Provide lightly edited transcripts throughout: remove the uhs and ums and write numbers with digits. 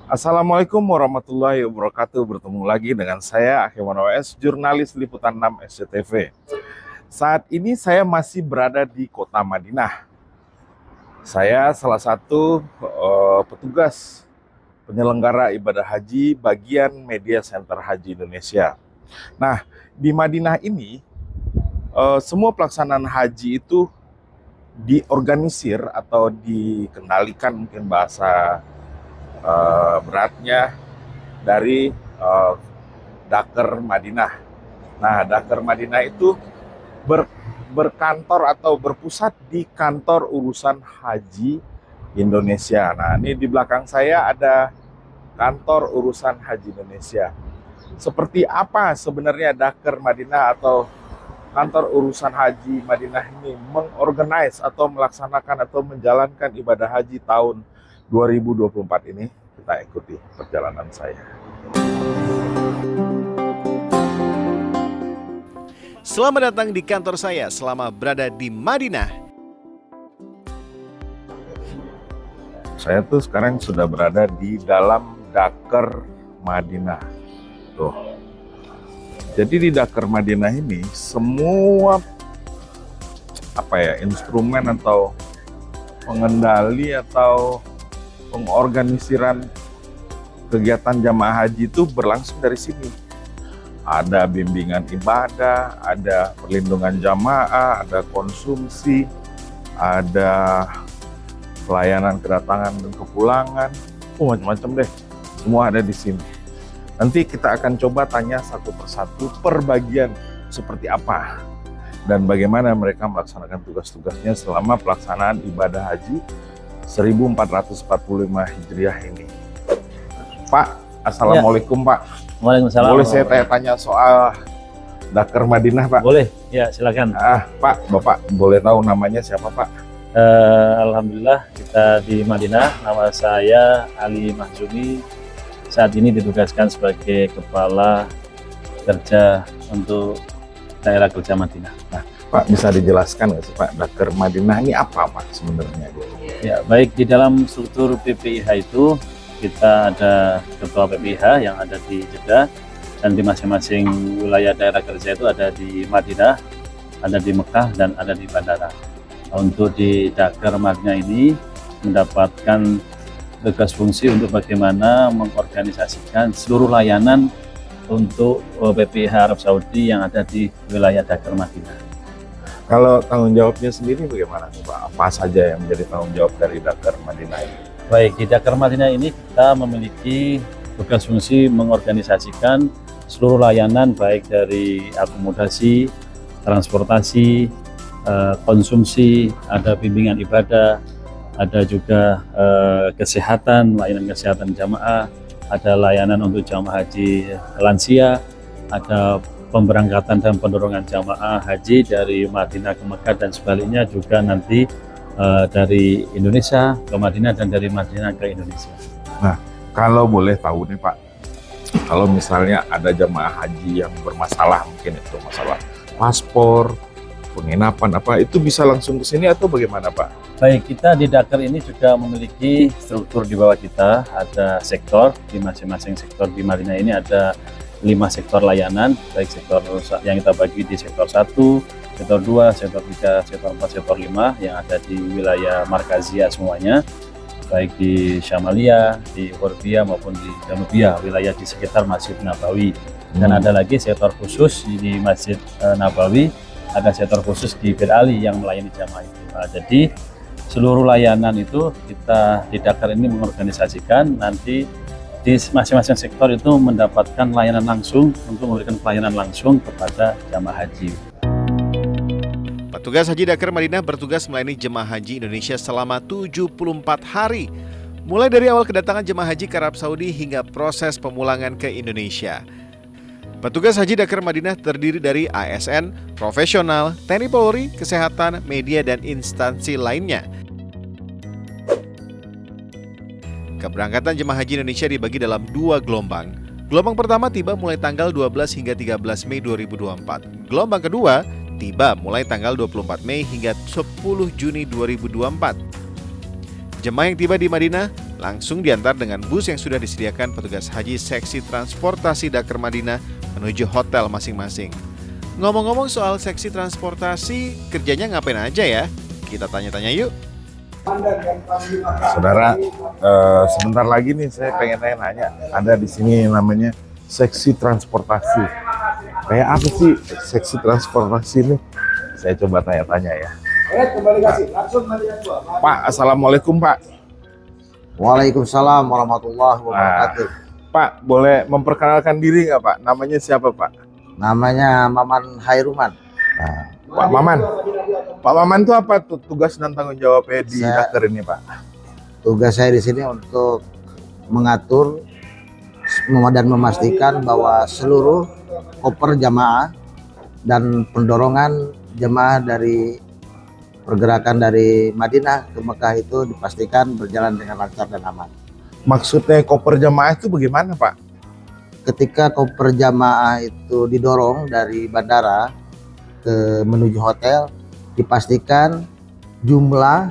Assalamualaikum warahmatullahi wabarakatuh. Bertemu lagi dengan saya Ahilman OS, jurnalis Liputan 6 SCTV. Saat ini saya masih berada di kota Madinah. Saya salah satu petugas penyelenggara ibadah haji bagian Media Center Haji Indonesia. Nah, di Madinah ini semua pelaksanaan haji itu diorganisir atau dikendalikan, mungkin bahasa beratnya, dari Daker Madinah. Nah, Daker Madinah itu berkantor atau berpusat di kantor urusan haji Indonesia. Nah, ini di belakang saya ada kantor urusan haji Indonesia. Seperti apa sebenarnya Daker Madinah atau kantor urusan haji Madinah ini mengorganize atau melaksanakan atau menjalankan ibadah haji tahun 2024 ini? Kita ikuti perjalanan saya. Selamat datang di kantor saya selama berada di Madinah. Saya tuh sekarang sudah berada di dalam Daker Madinah. Tuh. Jadi di Daker Madinah ini semua instrumen atau pengendali atau pengorganisiran kegiatan jamaah haji itu berlangsung dari sini. Ada bimbingan ibadah, ada perlindungan jamaah, ada konsumsi, ada pelayanan kedatangan dan kepulangan, macam-macam deh. Semua ada di sini. Nanti kita akan coba tanya satu persatu per bagian seperti apa dan bagaimana mereka melaksanakan tugas-tugasnya selama pelaksanaan ibadah haji 1445 Hijriah ini. Pak, Assalamualaikum Pak. Waalaikumsalam. Boleh saya tanya soal Daker Madinah Pak? Boleh, ya silakan. Pak, Bapak boleh tahu namanya siapa Pak? Alhamdulillah kita di Madinah. Nama saya Ali Mahzumi. Saat ini ditugaskan sebagai Kepala Kerja untuk daerah kerja Madinah. Nah, Pak bisa dijelaskan nggak sih Pak, Daker Madinah ini apa Pak sebenarnya? Ya, baik, di dalam struktur PPIH itu kita ada ketua PPIH yang ada di Jeddah, dan di masing-masing wilayah daerah kerja itu ada di Madinah, ada di Mekah, dan ada di bandara. Untuk di Daker Madinah ini mendapatkan tugas fungsi untuk bagaimana mengorganisasikan seluruh layanan untuk PPIH Arab Saudi yang ada di wilayah Daker Madinah. Kalau tanggung jawabnya sendiri bagaimana Pak? Apa saja yang menjadi tanggung jawab dari Daker Madinah ini? Baik, di Daker Madinah ini kita memiliki tugas fungsi mengorganisasikan seluruh layanan baik dari akomodasi, transportasi, konsumsi, ada bimbingan ibadah, ada juga kesehatan, layanan kesehatan jamaah, ada layanan untuk jamaah haji lansia, ada pemberangkatan dan pendorongan jamaah haji dari Madinah ke Mekah dan sebaliknya, juga nanti dari Indonesia ke Madinah dan dari Madinah ke Indonesia. Nah, kalau boleh tahu nih Pak, kalau misalnya ada jamaah haji yang bermasalah, mungkin itu masalah paspor, penginapan, itu bisa langsung ke sini atau bagaimana Pak? Baik, kita di Daker ini juga memiliki struktur di bawah kita, ada sektor. Di masing-masing sektor di Madinah ini ada 5 sektor layanan, baik sektor yang kita bagi di sektor 1, sektor 2, sektor 3, sektor 4, sektor 5 yang ada di wilayah Markaziyah semuanya, baik di Syamalia, di Ghurbiyah maupun di Janubiyah, wilayah di sekitar Masjid Nabawi. Dan ada lagi sektor khusus di Masjid Nabawi, ada sektor khusus di Bir Ali yang melayani jamaah itu. Nah, jadi seluruh layanan itu kita di Daker ini mengorganisasikan, nanti di masing-masing sektor itu mendapatkan layanan langsung untuk memberikan pelayanan langsung kepada jamaah haji. Petugas Haji Daker Madinah bertugas melayani jemaah haji Indonesia selama 74 hari. Mulai dari awal kedatangan jemaah haji ke Arab Saudi hingga proses pemulangan ke Indonesia. Petugas Haji Daker Madinah terdiri dari ASN, profesional, TNI Polri, kesehatan, media, dan instansi lainnya. Keberangkatan jemaah haji Indonesia dibagi dalam 2 gelombang. Gelombang pertama tiba mulai tanggal 12 hingga 13 Mei 2024. Gelombang kedua tiba mulai tanggal 24 Mei hingga 10 Juni 2024. Jemaah yang tiba di Madinah langsung diantar dengan bus yang sudah disediakan petugas haji seksi transportasi Dakar Madinah menuju hotel masing-masing. Ngomong-ngomong soal seksi transportasi, kerjanya ngapain aja ya? Kita tanya-tanya yuk. Saudara, sebentar lagi nih saya pengen nanya, ada di sini namanya seksi transportasi. Kayak apa sih seksi transportasi ini? Saya coba tanya-tanya ya. Pak, assalamualaikum Pak. Waalaikumsalam warahmatullahi wabarakatuh. Pak, boleh memperkenalkan diri nggak Pak? Namanya siapa Pak? Namanya Maman Hairuman. Pak Maman. Pak Maman itu apa tuh tugas dan tanggung jawabnya di Dakar ini Pak? Tugas saya di sini untuk mengatur dan memastikan bahwa seluruh koper jamaah dan pendorongan jemaah dari pergerakan dari Madinah ke Mekah itu dipastikan berjalan dengan lancar dan aman. Maksudnya koper jamaah itu bagaimana Pak? Ketika koper jamaah itu didorong dari bandara ke menuju hotel, dipastikan jumlah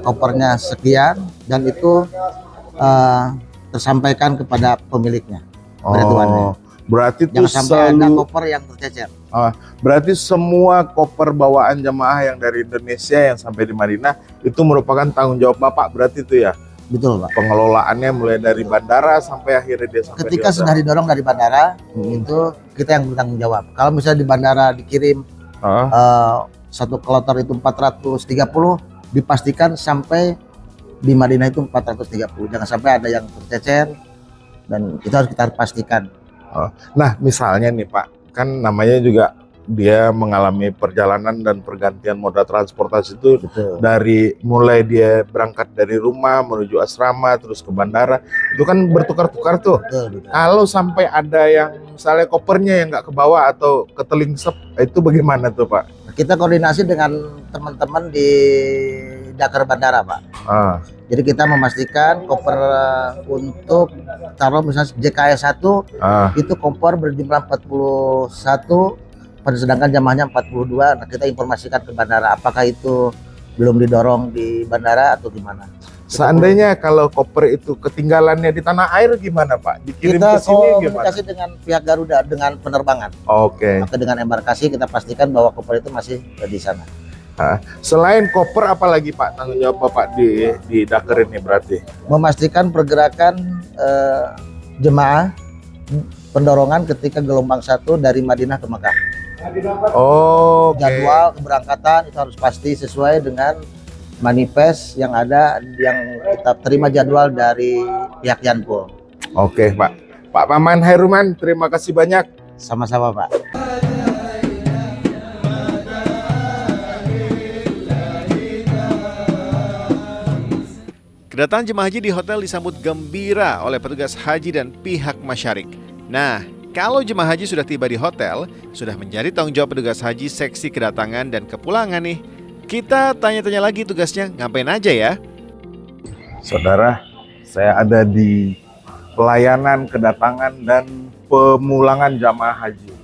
kopernya sekian dan itu tersampaikan kepada pemiliknya. Oh, berarti itu jangan sampai ada koper yang tercecer. Berarti semua koper bawaan jamaah yang dari Indonesia yang sampai di Madinah itu merupakan tanggung jawab Bapak berarti itu ya? Betul Pak. Pengelolaannya mulai dari bandara sampai akhirnya dia sampai Ketika sudah didorong dari bandara, itu kita yang bertanggung jawab. Kalau misalnya di bandara dikirim satu kloter itu 430, dipastikan sampai di Madinah itu 430. Jangan sampai ada yang tercecer dan itu harus kita pastikan. Nah, misalnya nih Pak, kan namanya juga dia mengalami perjalanan dan pergantian moda transportasi itu. Betul. Dari mulai dia berangkat dari rumah menuju asrama terus ke bandara itu kan bertukar-tukar tuh. Betul. Kalau sampai ada yang misalnya kopernya yang nggak kebawa atau ketelingsep itu bagaimana tuh Pak? Kita koordinasi dengan teman-teman di Dakar Bandara Pak. Jadi kita memastikan koper untuk taruh misalnya JKS 1 itu koper berjumlah 41, sedangkan jamaahnya 42. Nah, kita informasikan ke bandara apakah itu belum didorong di bandara atau gimana. Seandainya kalau koper itu ketinggalannya di tanah air gimana Pak? Dikirim Kita ke sini gimana? komunikasi dengan pihak Garuda dengan penerbangan. Oke. Maka dengan embarkasi kita pastikan bahwa koper itu masih di sana. Selain koper apalagi Pak tanggung jawab Bapak di Dakar ini berarti? Memastikan pergerakan jemaah pendorongan ketika gelombang 1 dari Madinah ke Mekah. Jadwal keberangkatan itu harus pasti sesuai dengan manifest yang ada yang kita terima jadwal dari pihak Yanpul. Oke Pak. Pak Maman Hairuman, terima kasih banyak. Sama-sama Pak. Kedatangan jemaah haji di hotel disambut gembira oleh petugas haji dan pihak masyarik. Nah, kalau jemaah haji sudah tiba di hotel, sudah menjadi tanggung jawab petugas haji seksi kedatangan dan kepulangan nih. Kita tanya-tanya lagi tugasnya ngapain aja ya? Saudara, saya ada di pelayanan kedatangan dan pemulangan jamaah haji.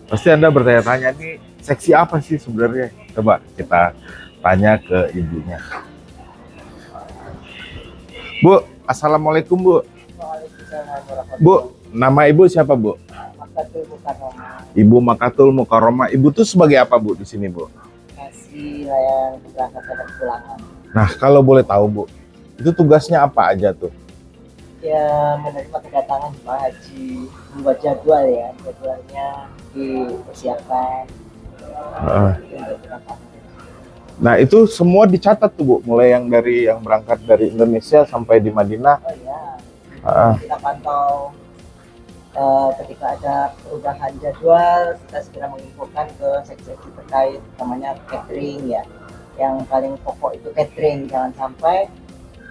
Pasti Anda bertanya-tanya nih, seksi apa sih sebenarnya? Coba kita tanya ke ibunya. Bu, assalamualaikum Bu. Bu, nama ibu siapa Bu? Ibu Makatul Mukarromah. Ibu tuh sebagai apa Bu di sini Bu? Kasih layanan keberangkatan dan pulangan. Nah, kalau boleh tahu Bu, itu tugasnya apa aja tuh? Ya, menerima kedatangan jemaah haji, membuat jadwal ya, jadwalnya dipersiapkan untuk kedatangan. Nah, itu semua dicatat tuh Bu, mulai yang berangkat dari Indonesia sampai di Madinah. Oh ya, kita pantau ketika ada perubahan jadwal, kita segera menginfokan ke seksi-seksi terkait, namanya catering ya. Yang paling pokok itu catering, jangan sampai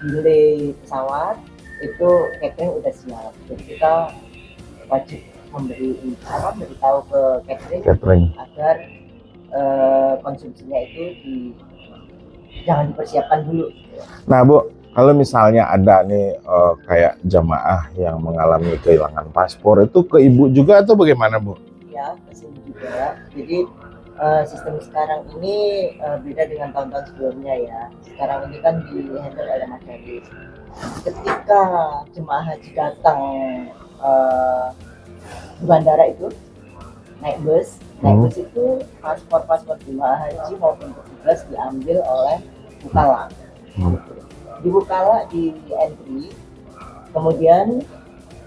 delay pesawat itu catering udah siap. Jadi kita wajib memberitahu ke catering agar konsumsinya itu jangan dipersiapkan dulu. Nah Bu, kalau misalnya ada nih kayak jamaah yang mengalami kehilangan paspor, itu ke ibu juga atau bagaimana Bu? Ya, kesini juga. Jadi sistem sekarang ini beda dengan tahun-tahun sebelumnya ya. Sekarang ini kan di-handle oleh masyarakat. Ketika jemaah haji datang di bandara itu naik bus itu paspor jemaah haji maupun petugas diambil oleh Bukala. Di Bukala di entry, kemudian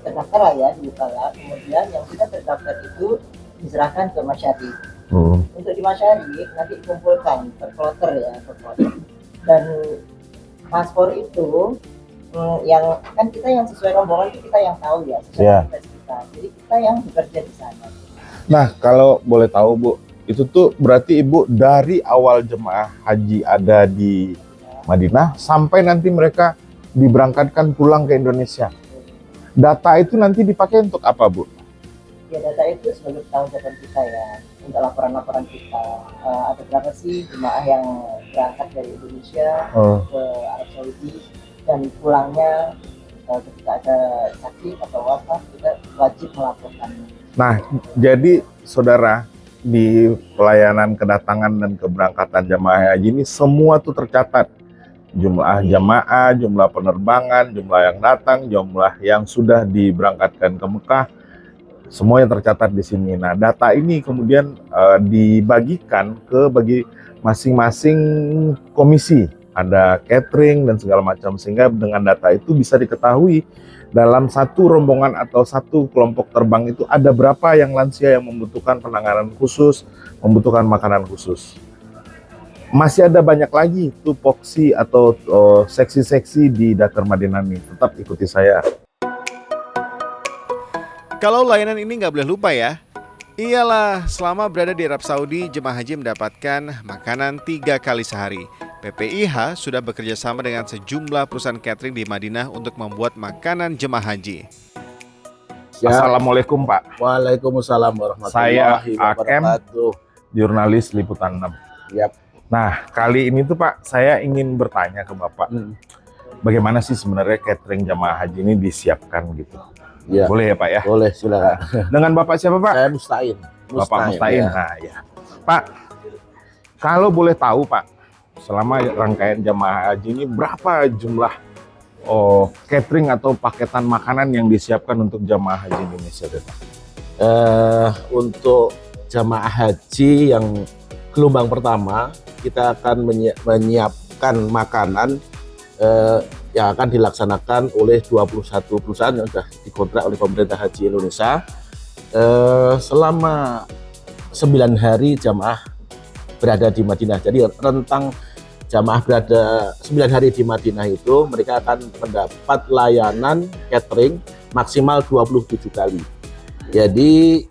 terdaftar lah ya di Bukala, kemudian yang sudah terdaftar itu diserahkan ke masyarakat. Untuk di masyarakat nanti dikumpulkan per kloter ya, per kloter. Dan paspor itu yang kan kita yang sesuai rombongan itu kita yang tahu ya, sesuai tugas kita. Jadi kita yang bekerja di sana. Nah, kalau boleh tahu Bu, itu tuh berarti Ibu dari awal jemaah haji ada di Madinah sampai nanti mereka diberangkatkan pulang ke Indonesia. Data itu nanti dipakai untuk apa, Bu? Ya, data itu sebagai pertanggungjawaban kita ya, untuk laporan-laporan kita. Ada berapa sih jemaah yang berangkat dari Indonesia ke Arab Saudi dan pulangnya ketika ada sakit atau wafat, kita wajib melaporkan. Nah, jadi saudara, di pelayanan kedatangan dan keberangkatan jamaah haji ini semua tuh tercatat. Jumlah jamaah, jumlah penerbangan, jumlah yang datang, jumlah yang sudah diberangkatkan ke Mekah, semuanya tercatat di sini. Nah, data ini kemudian dibagikan bagi masing-masing komisi. Ada catering dan segala macam, sehingga dengan data itu bisa diketahui dalam satu rombongan atau satu kelompok terbang itu ada berapa yang lansia yang membutuhkan penanganan khusus, membutuhkan makanan khusus. Masih ada banyak lagi tupoksi atau seksi-seksi di Dakar Madinah ini. Tetap ikuti saya. Kalau layanan ini nggak boleh lupa ya. Iyalah, selama berada di Arab Saudi, jemaah haji mendapatkan makanan 3 kali sehari. PPIH sudah bekerja sama dengan sejumlah perusahaan catering di Madinah untuk membuat makanan jemaah haji. Assalamualaikum Pak. Waalaikumsalam warahmatullahi wabarakatuh. Jurnalis Liputan 6. Yap. Nah, kali ini tuh Pak, saya ingin bertanya ke Bapak. Bagaimana sih sebenarnya catering jemaah haji ini disiapkan gitu? Ya. Boleh ya Pak ya? Boleh, silakan. Dengan Bapak siapa Pak? Saya Mustain. Bapak Mustain. Ya. Nah, ya. Pak, kalau boleh tahu Pak, selama rangkaian jemaah haji ini berapa jumlah catering atau paketan makanan yang disiapkan untuk jemaah haji Indonesia, Pak? Untuk jemaah haji yang gelombang pertama, kita akan menyiapkan makanan yang akan dilaksanakan oleh 21 perusahaan yang sudah dikontrak oleh pemerintah haji Indonesia. Selama 9 hari jamaah berada di Madinah. Jadi rentang jamaah berada 9 hari di Madinah itu mereka akan mendapat layanan catering maksimal 27 kali. Jadi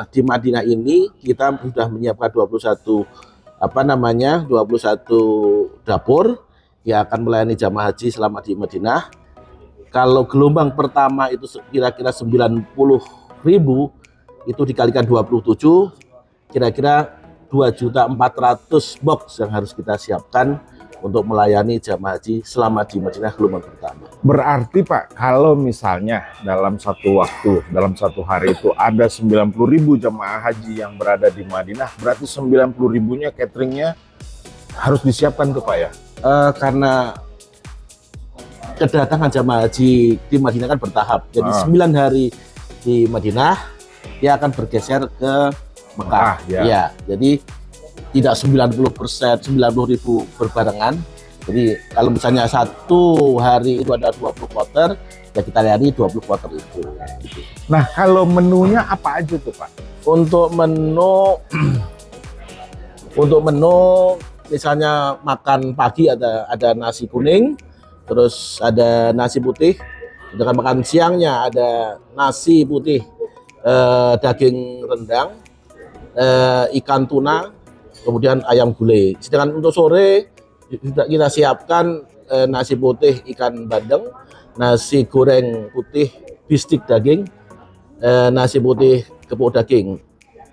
di Madinah ini kita sudah menyiapkan 21 dapur yang akan melayani jamaah haji selama di Madinah. Kalau gelombang pertama itu kira-kira 90.000, itu dikalikan 27, kira-kira 2.400.000 box yang harus kita siapkan untuk melayani jamaah haji selama di Madinah gelombang pertama. Berarti Pak, kalau misalnya dalam satu waktu, dalam satu hari itu ada 90.000 jamaah haji yang berada di Madinah, berarti 90.000-nya cateringnya harus disiapkan tuh Pak ya? Karena kedatangan jamaah haji di Madinah kan bertahap. Jadi 9 hari di Madinah, dia akan bergeser ke Mekah. Ya, jadi tidak 90%, 90.000 berbarengan. Jadi kalau misalnya satu hari itu ada 20 kloter, ya kita layani 20 kloter itu. Nah, kalau menunya apa aja tuh Pak? Untuk menu misalnya makan pagi ada nasi kuning, terus ada nasi putih. Dengan makan siangnya ada nasi putih, daging rendang, ikan tuna, kemudian ayam gulai. Sedangkan untuk sore kita siapkan nasi putih ikan bandeng, nasi goreng putih bistik daging, nasi putih gepuk daging,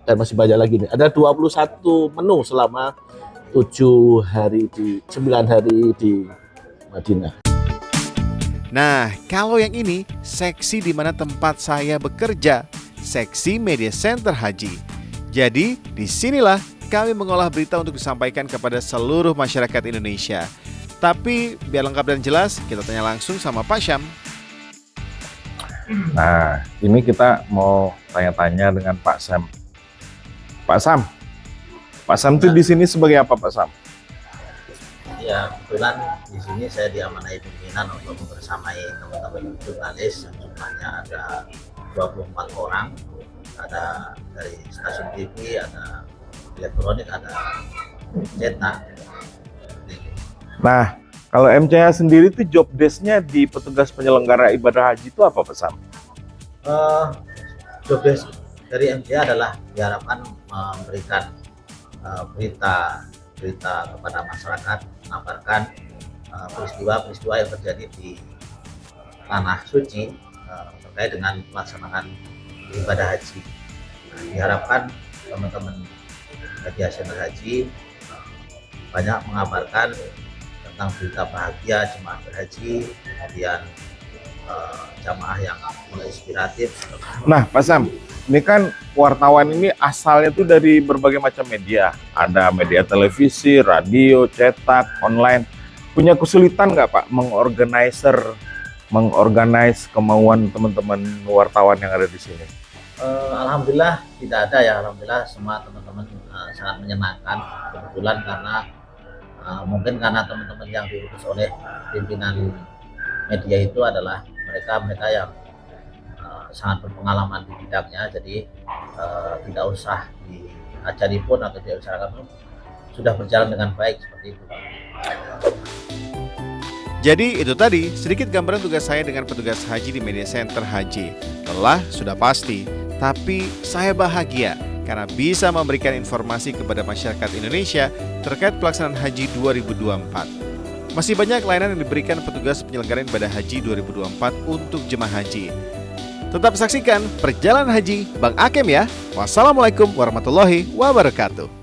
dan masih banyak lagi nih. Ada 21 menu selama 9 hari di Madinah. Nah, kalau yang ini seksi di mana tempat saya bekerja, seksi Media Center Haji. Jadi, disinilah kami mengolah berita untuk disampaikan kepada seluruh masyarakat Indonesia. Tapi, biar lengkap dan jelas, kita tanya langsung sama Pak Syam. Nah, ini kita mau tanya-tanya dengan Pak Sam. Pak Sam itu di sini sebagai apa, Pak Sam? Ya, kebetulan di sini saya diamanai pimpinan untuk membersamai teman-teman jurnalis yang jumlahnya ada 24 orang. Ada dari stasiun TV, ada elektronik, ada cetak. Nah, kalau MCH sendiri itu job desk-nya di petugas penyelenggara ibadah haji itu apa, Pak Sam? Job desk dari MCH adalah diharapkan memberikan berita kepada masyarakat, mengabarkan peristiwa-peristiwa yang terjadi di tanah suci terkait dengan pelaksanaan ibadah haji. Nah, diharapkan teman-teman media center haji banyak mengabarkan tentang berita bahagia jemaah berhaji, kemudian jamaah yang mulai inspiratif. Nah, Pak Sam, ini kan wartawan ini asalnya tuh dari berbagai macam media. Ada media televisi, radio, cetak, online. Punya kesulitan nggak, Pak, mengorganize kemauan teman-teman wartawan yang ada di sini? Alhamdulillah tidak ada ya. Alhamdulillah semua teman-teman sangat menyenangkan. Kebetulan karena mungkin karena teman-teman yang diutus oleh pimpinan media itu adalah mereka yang sangat berpengalaman di bidangnya, jadi tidak usah diajari pun atau diusahakan pun sudah berjalan dengan baik seperti itu. Jadi itu tadi sedikit gambaran tugas saya dengan petugas haji di media center haji. Lelah sudah pasti, tapi saya bahagia karena bisa memberikan informasi kepada masyarakat Indonesia terkait pelaksanaan haji 2024. Masih banyak layanan yang diberikan petugas penyelenggaraan ibadah haji 2024 untuk jemaah haji. Tetap saksikan perjalanan haji Bang Akem ya. Wassalamualaikum warahmatullahi wabarakatuh.